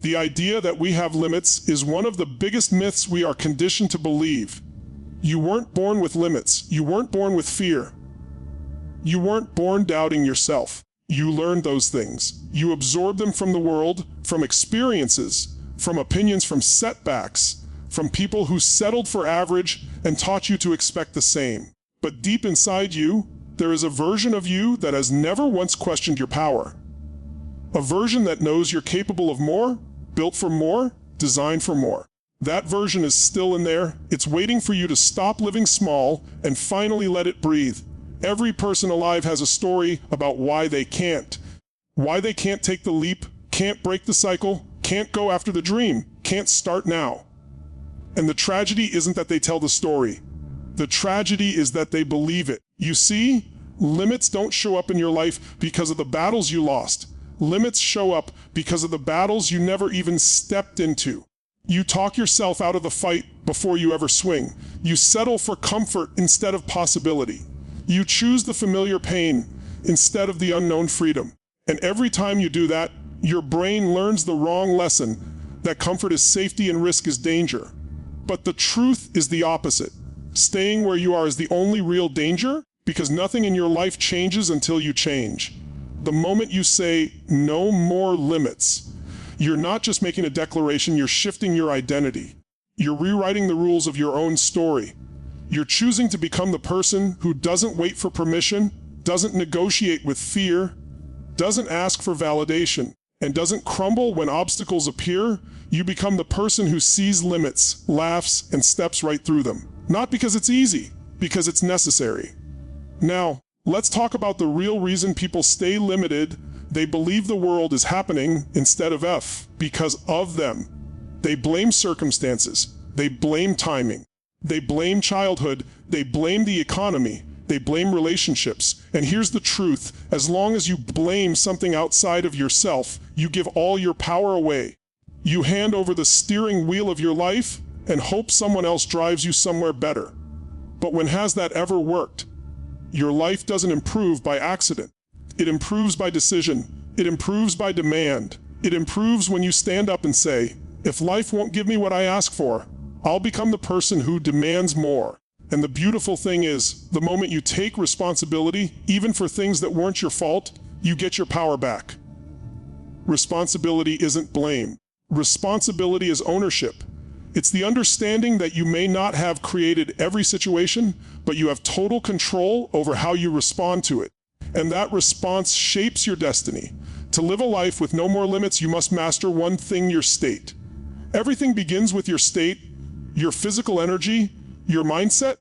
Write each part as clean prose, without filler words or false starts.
The idea that we have limits is one of the biggest myths we are conditioned to believe. You weren't born with limits. You weren't born with fear. You weren't born doubting yourself. You learned those things. You absorbed them from the world, from experiences, from opinions, from setbacks, from people who settled for average and taught you to expect the same. But deep inside you, there is a version of you that has never once questioned your power. A version that knows you're capable of more, built for more, designed for more. That version is still in there. It's waiting for you to stop living small and finally let it breathe. Every person alive has a story about why they can't. Why they can't take the leap, can't break the cycle, can't go after the dream, can't start now. And the tragedy isn't that they tell the story. The tragedy is that they believe it. You see, limits don't show up in your life because of the battles you lost. Limits show up because of the battles you never even stepped into. You talk yourself out of the fight before you ever swing. You settle for comfort instead of possibility. You choose the familiar pain instead of the unknown freedom. And every time you do that, your brain learns the wrong lesson, that comfort is safety and risk is danger. But the truth is the opposite. Staying where you are is the only real danger, because nothing in your life changes until you change. The moment you say, no more limits, you're not just making a declaration, you're shifting your identity. You're rewriting the rules of your own story. You're choosing to become the person who doesn't wait for permission, doesn't negotiate with fear, doesn't ask for validation, and doesn't crumble when obstacles appear. You become the person who sees limits, laughs, and steps right through them. Not because it's easy, because it's necessary. Now, let's talk about the real reason people stay limited. They believe the world is happening instead of because of them. They blame circumstances. They blame timing. They blame childhood. They blame the economy. They blame relationships. And here's the truth. As long as you blame something outside of yourself, you give all your power away. You hand over the steering wheel of your life and hope someone else drives you somewhere better. But when has that ever worked? Your life doesn't improve by accident. It improves by decision. It improves by demand. It improves when you stand up and say, if life won't give me what I ask for, I'll become the person who demands more. And the beautiful thing is, the moment you take responsibility, even for things that weren't your fault, you get your power back. Responsibility isn't blame. Responsibility is ownership. It's the understanding that you may not have created every situation, but you have total control over how you respond to it. And that response shapes your destiny. To live a life with no more limits, you must master one thing: your state. Everything begins with your state, your physical energy, your mindset,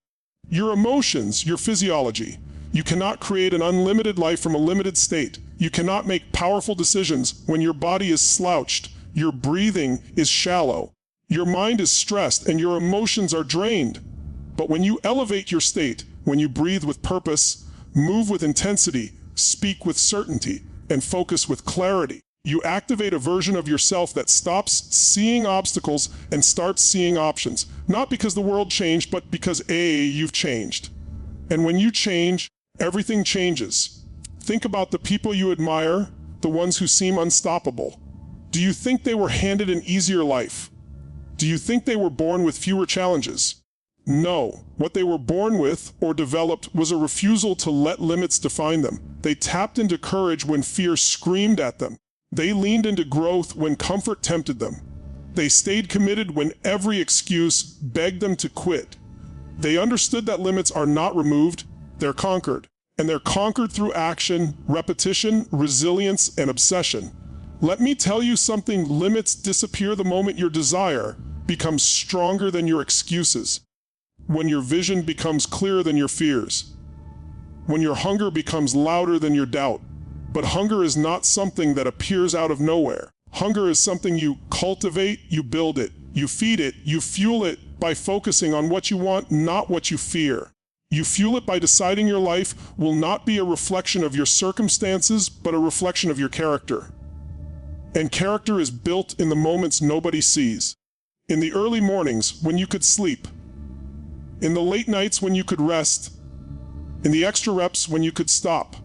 your emotions, your physiology. You cannot create an unlimited life from a limited state. You cannot make powerful decisions when your body is slouched, your breathing is shallow, your mind is stressed, and your emotions are drained. But when you elevate your state, when you breathe with purpose, move with intensity, speak with certainty, and focus with clarity, you activate a version of yourself that stops seeing obstacles and starts seeing options. Not because the world changed, but because you've changed. And when you change, everything changes. Think about the people you admire, the ones who seem unstoppable. Do you think they were handed an easier life? Do you think they were born with fewer challenges? No. What they were born with or developed was a refusal to let limits define them. They tapped into courage when fear screamed at them. They leaned into growth when comfort tempted them. They stayed committed when every excuse begged them to quit. They understood that limits are not removed, they're conquered. And they're conquered through action, repetition, resilience, and obsession. Let me tell you something: limits disappear the moment your desire becomes stronger than your excuses. When your vision becomes clearer than your fears. When your hunger becomes louder than your doubt. But hunger is not something that appears out of nowhere. Hunger is something you cultivate, you build it, you feed it, you fuel it by focusing on what you want, not what you fear. You fuel it by deciding your life will not be a reflection of your circumstances, but a reflection of your character. And character is built in the moments nobody sees. In the early mornings when you could sleep. In the late nights when you could rest. In the extra reps when you could stop.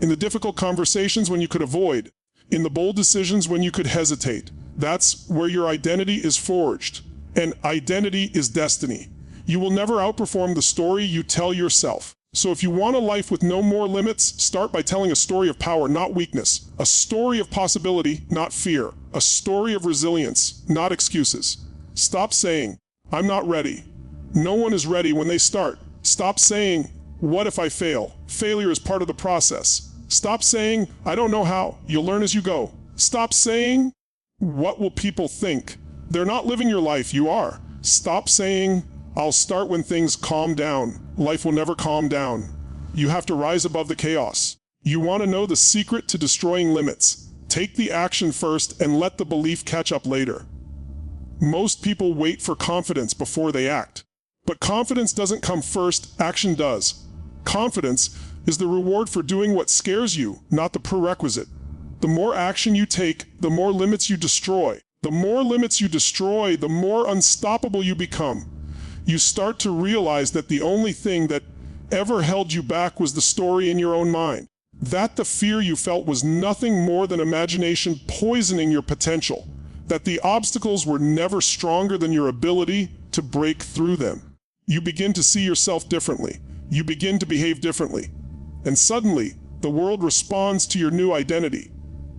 In the difficult conversations when you could avoid. In the bold decisions when you could hesitate. That's where your identity is forged. And identity is destiny. You will never outperform the story you tell yourself. So if you want a life with no more limits, start by telling a story of power, not weakness. A story of possibility, not fear. A story of resilience, not excuses. Stop saying, I'm not ready. No one is ready when they start. Stop saying, what if I fail? Failure is part of the process. Stop saying, I don't know how. You'll learn as you go. Stop saying, what will people think? They're not living your life, you are. Stop saying, I'll start when things calm down. Life will never calm down. You have to rise above the chaos. You want to know the secret to destroying limits. Take the action first and let the belief catch up later. Most people wait for confidence before they act. But confidence doesn't come first, action does. Confidence is the reward for doing what scares you, not the prerequisite. The more action you take, the more limits you destroy. The more limits you destroy, the more unstoppable you become. You start to realize that the only thing that ever held you back was the story in your own mind. That the fear you felt was nothing more than imagination poisoning your potential. That the obstacles were never stronger than your ability to break through them. You begin to see yourself differently. You begin to behave differently. And suddenly, the world responds to your new identity.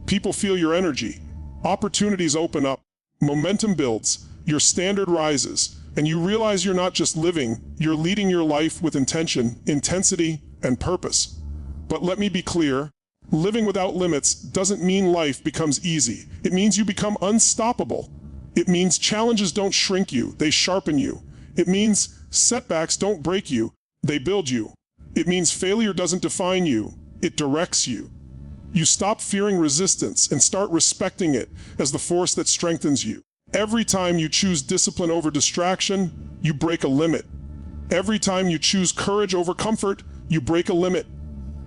People feel your energy. Opportunities open up. Momentum builds. Your standard rises. And you realize you're not just living, you're leading your life with intention, intensity, and purpose. But let me be clear, living without limits doesn't mean life becomes easy. It means you become unstoppable. It means challenges don't shrink you, they sharpen you. It means setbacks don't break you, they build you. It means failure doesn't define you, it directs you. You stop fearing resistance and start respecting it as the force that strengthens you. Every time you choose discipline over distraction, you break a limit. Every time you choose courage over comfort, you break a limit.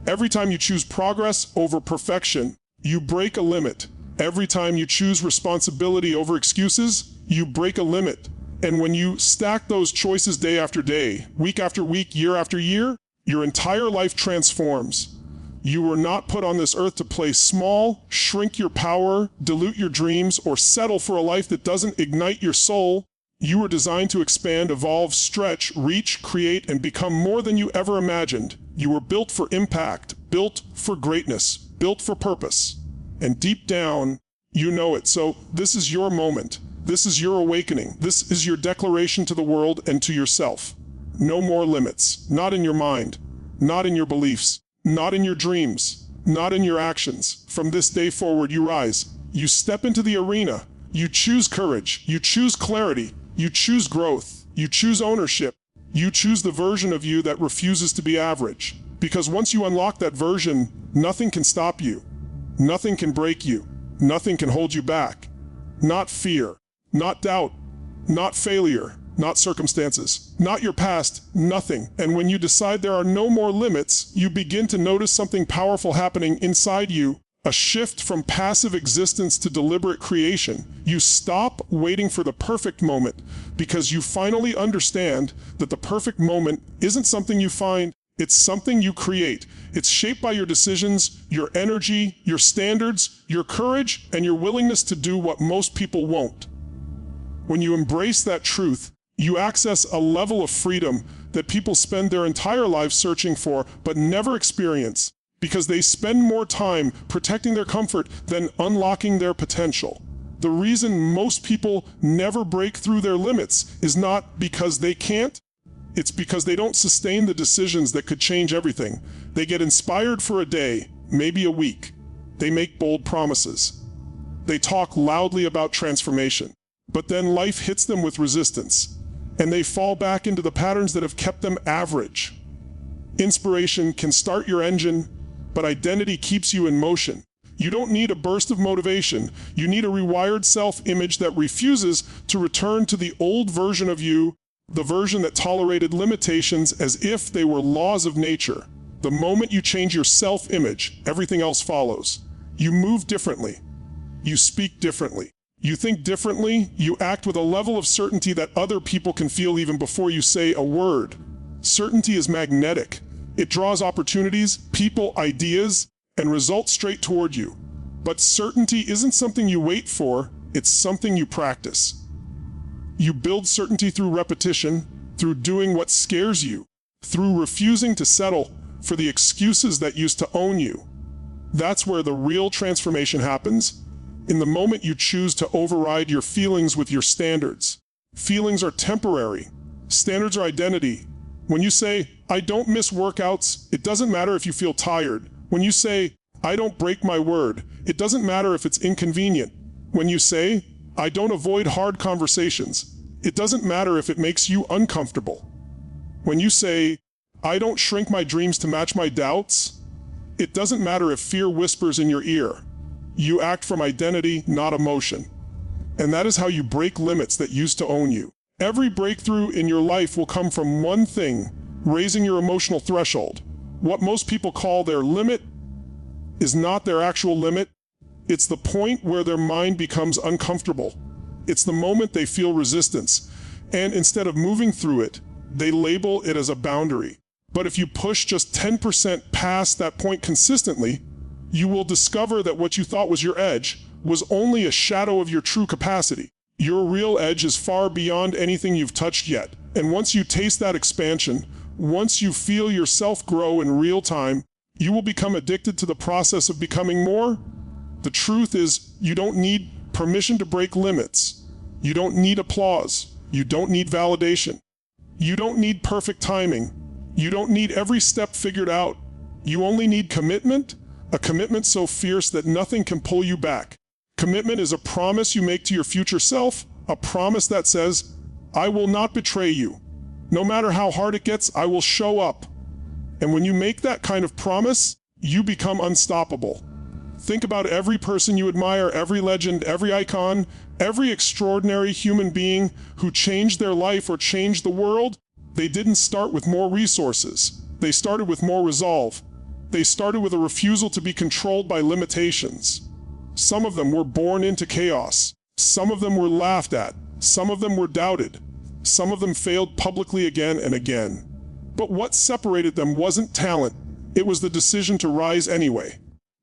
Every time you choose progress over perfection, you break a limit. Every time you choose responsibility over excuses, you break a limit. And when you stack those choices day after day, week after week, year after year, your entire life transforms. You were not put on this earth to play small, shrink your power, dilute your dreams, or settle for a life that doesn't ignite your soul. You were designed to expand, evolve, stretch, reach, create, and become more than you ever imagined. You were built for impact, built for greatness, built for purpose. And deep down, you know it. So this is your moment. This is your awakening. This is your declaration to the world and to yourself. No more limits. Not in your mind. Not in your beliefs. Not in your dreams, not in your actions. From this day forward, you rise. You step into the arena. You choose courage. You choose clarity. You choose growth. You choose ownership. You choose the version of you that refuses to be average. Because once you unlock that version, nothing can stop you. Nothing can break you. Nothing can hold you back. Not fear, not doubt, not failure, not circumstances, not your past, nothing. And when you decide there are no more limits, you begin to notice something powerful happening inside you, a shift from passive existence to deliberate creation. You stop waiting for the perfect moment because you finally understand that the perfect moment isn't something you find, it's something you create. It's shaped by your decisions, your energy, your standards, your courage, and your willingness to do what most people won't. When you embrace that truth, you access a level of freedom that people spend their entire lives searching for but never experience because they spend more time protecting their comfort than unlocking their potential. The reason most people never break through their limits is not because they can't, it's because they don't sustain the decisions that could change everything. They get inspired for a day, maybe a week. They make bold promises. They talk loudly about transformation. But then life hits them with resistance, and they fall back into the patterns that have kept them average. Inspiration can start your engine, but identity keeps you in motion. You don't need a burst of motivation. You need a rewired self-image that refuses to return to the old version of you, the version that tolerated limitations as if they were laws of nature. The moment you change your self-image, everything else follows. You move differently. You speak differently. You think differently, you act with a level of certainty that other people can feel even before you say a word. Certainty is magnetic. It draws opportunities, people, ideas, and results straight toward you. But certainty isn't something you wait for, It's something you practice. You build certainty through repetition, through doing what scares you, through refusing to settle for the excuses that used to own you. That's where the real transformation happens, in the moment you choose to override your feelings with your standards. Feelings are temporary. Standards are identity. When you say, I don't miss workouts, it doesn't matter if you feel tired. When you say, I don't break my word, it doesn't matter if it's inconvenient. When you say, I don't avoid hard conversations, it doesn't matter if it makes you uncomfortable. When you say, I don't shrink my dreams to match my doubts, it doesn't matter if fear whispers in your ear. You act from identity, not emotion. And that is how you break limits that used to own you. Every breakthrough in your life will come from one thing, raising your emotional threshold. What most people call their limit is not their actual limit. It's the point where their mind becomes uncomfortable. It's the moment they feel resistance. And instead of moving through it, they label it as a boundary. But if you push just 10% past that point consistently, you will discover that what you thought was your edge was only a shadow of your true capacity. Your real edge is far beyond anything you've touched yet. And once you taste that expansion, once you feel yourself grow in real time, you will become addicted to the process of becoming more. The truth is, you don't need permission to break limits. You don't need applause. You don't need validation. You don't need perfect timing. You don't need every step figured out. You only need commitment, a commitment so fierce that nothing can pull you back. Commitment is a promise you make to your future self, a promise that says, I will not betray you. No matter how hard it gets, I will show up. And when you make that kind of promise, you become unstoppable. Think about every person you admire, every legend, every icon, every extraordinary human being who changed their life or changed the world. They didn't start with more resources. They started with more resolve. They started with a refusal to be controlled by limitations. Some of them were born into chaos. Some of them were laughed at. Some of them were doubted. Some of them failed publicly again and again. But what separated them wasn't talent. It was the decision to rise anyway.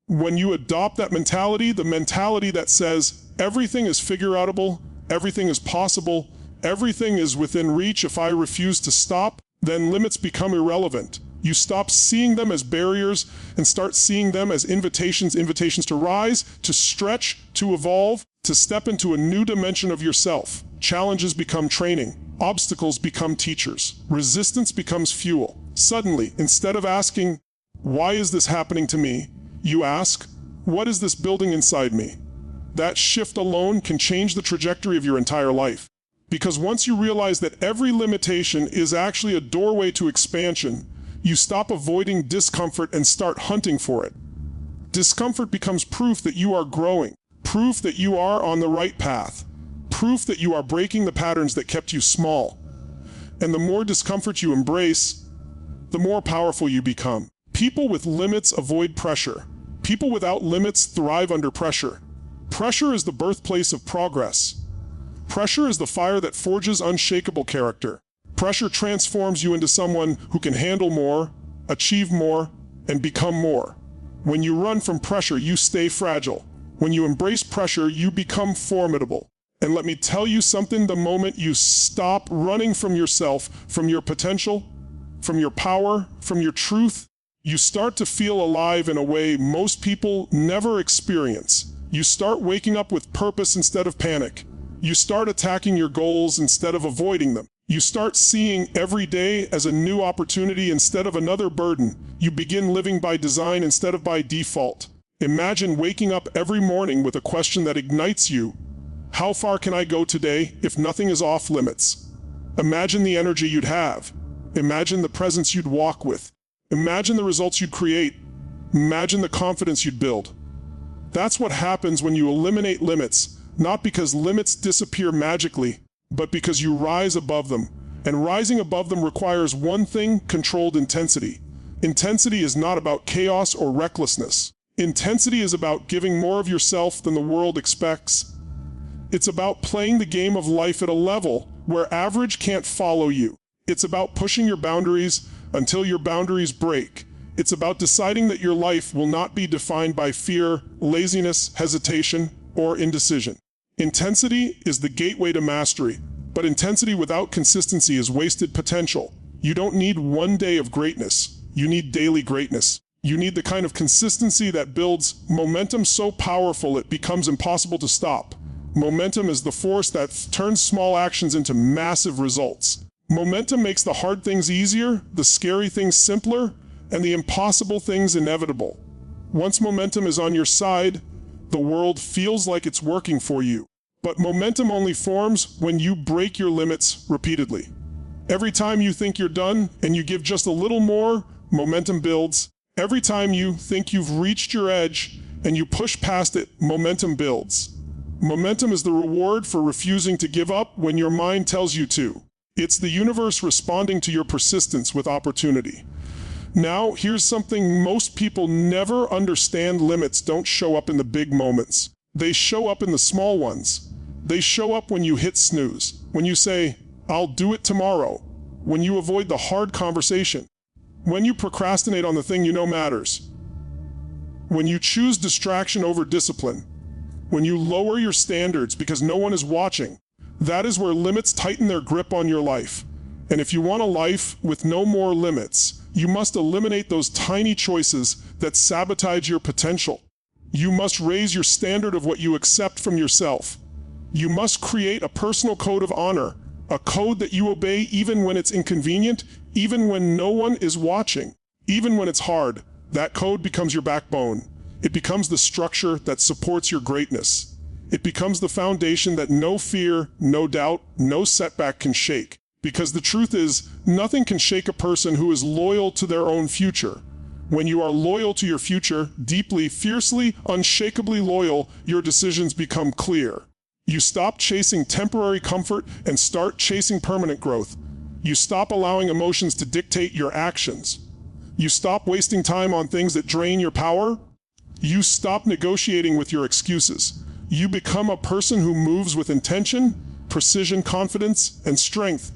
When you adopt that mentality, the mentality that says, everything is figure-outable, everything is possible, everything is within reach if I refuse to stop, then limits become irrelevant. You stop seeing them as barriers and start seeing them as invitations to rise, to stretch, to evolve, to step into a new dimension of yourself. Challenges become training. Obstacles become teachers. Resistance becomes fuel. Suddenly, instead of asking, why is this happening to me? You ask, what is this building inside me? That shift alone can change the trajectory of your entire life. Because once you realize that every limitation is actually a doorway to expansion, you stop avoiding discomfort and start hunting for it. Discomfort becomes proof that you are growing, proof that you are on the right path, proof that you are breaking the patterns that kept you small. And the more discomfort you embrace, the more powerful you become. People with limits avoid pressure. People without limits thrive under pressure. Pressure is the birthplace of progress. Pressure is the fire that forges unshakable character. Pressure transforms you into someone who can handle more, achieve more, and become more. When you run from pressure, you stay fragile. When you embrace pressure, you become formidable. And let me tell you something, the moment you stop running from yourself, from your potential, from your power, from your truth, you start to feel alive in a way most people never experience. You start waking up with purpose instead of panic. You start attacking your goals instead of avoiding them. You start seeing every day as a new opportunity instead of another burden. You begin living by design instead of by default. Imagine waking up every morning with a question that ignites you. How far can I go today if nothing is off limits? Imagine the energy you'd have. Imagine the presence you'd walk with. Imagine the results you'd create. Imagine the confidence you'd build. That's what happens when you eliminate limits, not because limits disappear magically, but because you rise above them. And rising above them requires one thing, controlled intensity. Intensity is not about chaos or recklessness. Intensity is about giving more of yourself than the world expects. It's about playing the game of life at a level where average can't follow you. It's about pushing your boundaries until your boundaries break. It's about deciding that your life will not be defined by fear, laziness, hesitation, or indecision. Intensity is the gateway to mastery, but intensity without consistency is wasted potential. You don't need one day of greatness. You need daily greatness. You need the kind of consistency that builds momentum so powerful it becomes impossible to stop. Momentum is the force that turns small actions into massive results. Momentum makes the hard things easier, the scary things simpler, and the impossible things inevitable. Once momentum is on your side, the world feels like it's working for you. But momentum only forms when you break your limits repeatedly. Every time you think you're done and you give just a little more, momentum builds. Every time you think you've reached your edge and you push past it, momentum builds. Momentum is the reward for refusing to give up when your mind tells you to. It's the universe responding to your persistence with opportunity. Now, here's something most people never understand. Limits don't show up in the big moments. They show up in the small ones. They show up when you hit snooze, when you say, "I'll do it tomorrow," when you avoid the hard conversation, when you procrastinate on the thing you know matters, when you choose distraction over discipline, when you lower your standards because no one is watching. That is where limits tighten their grip on your life. And if you want a life with no more limits, you must eliminate those tiny choices that sabotage your potential. You must raise your standard of what you accept from yourself. You must create a personal code of honor, a code that you obey even when it's inconvenient, even when no one is watching, even when it's hard. That code becomes your backbone. It becomes the structure that supports your greatness. It becomes the foundation that no fear, no doubt, no setback can shake. Because the truth is, nothing can shake a person who is loyal to their own future. When you are loyal to your future, deeply, fiercely, unshakably loyal, your decisions become clear. You stop chasing temporary comfort and start chasing permanent growth. You stop allowing emotions to dictate your actions. You stop wasting time on things that drain your power. You stop negotiating with your excuses. You become a person who moves with intention, precision, confidence, and strength.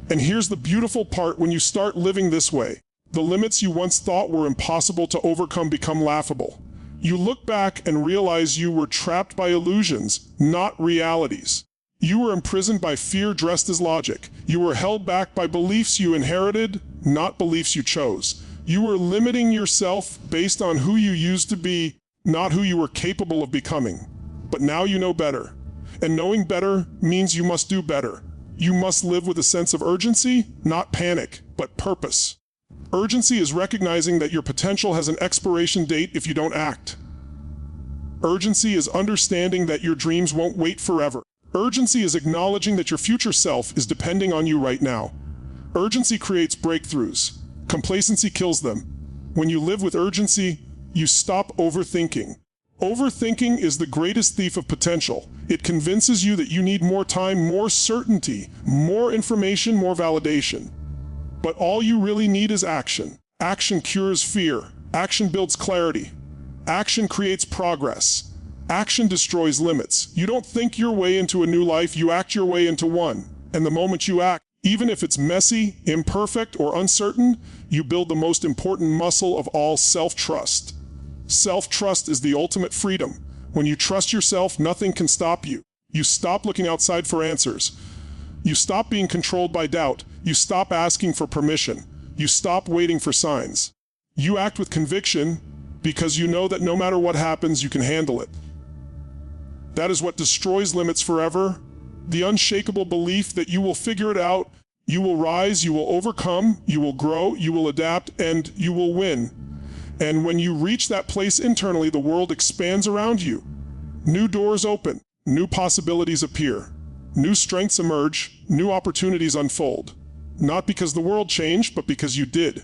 And here's the beautiful part: when you start living this way, the limits you once thought were impossible to overcome become laughable. You look back and realize you were trapped by illusions, not realities. You were imprisoned by fear dressed as logic. You were held back by beliefs you inherited, not beliefs you chose. You were limiting yourself based on who you used to be, not who you were capable of becoming. But now you know better. And knowing better means you must do better. You must live with a sense of urgency, not panic, but purpose. Urgency is recognizing that your potential has an expiration date if you don't act. Urgency is understanding that your dreams won't wait forever. Urgency is acknowledging that your future self is depending on you right now. Urgency creates breakthroughs. Complacency kills them. When you live with urgency, you stop overthinking. Overthinking is the greatest thief of potential. It convinces you that you need more time, more certainty, more information, more validation. But all you really need is action. Action cures fear. Action builds clarity. Action creates progress. Action destroys limits. You don't think your way into a new life, you act your way into one. And the moment you act, even if it's messy, imperfect, or uncertain, you build the most important muscle of all: self-trust. Self-trust is the ultimate freedom. When you trust yourself, nothing can stop you. You stop looking outside for answers. You stop being controlled by doubt. You stop asking for permission. You stop waiting for signs. You act with conviction because you know that no matter what happens, you can handle it. That is what destroys limits forever. The unshakable belief that you will figure it out, you will rise, you will overcome, you will grow, you will adapt, and you will win. And when you reach that place internally, the world expands around you. New doors open, new possibilities appear, new strengths emerge, new opportunities unfold. Not because the world changed, but because you did.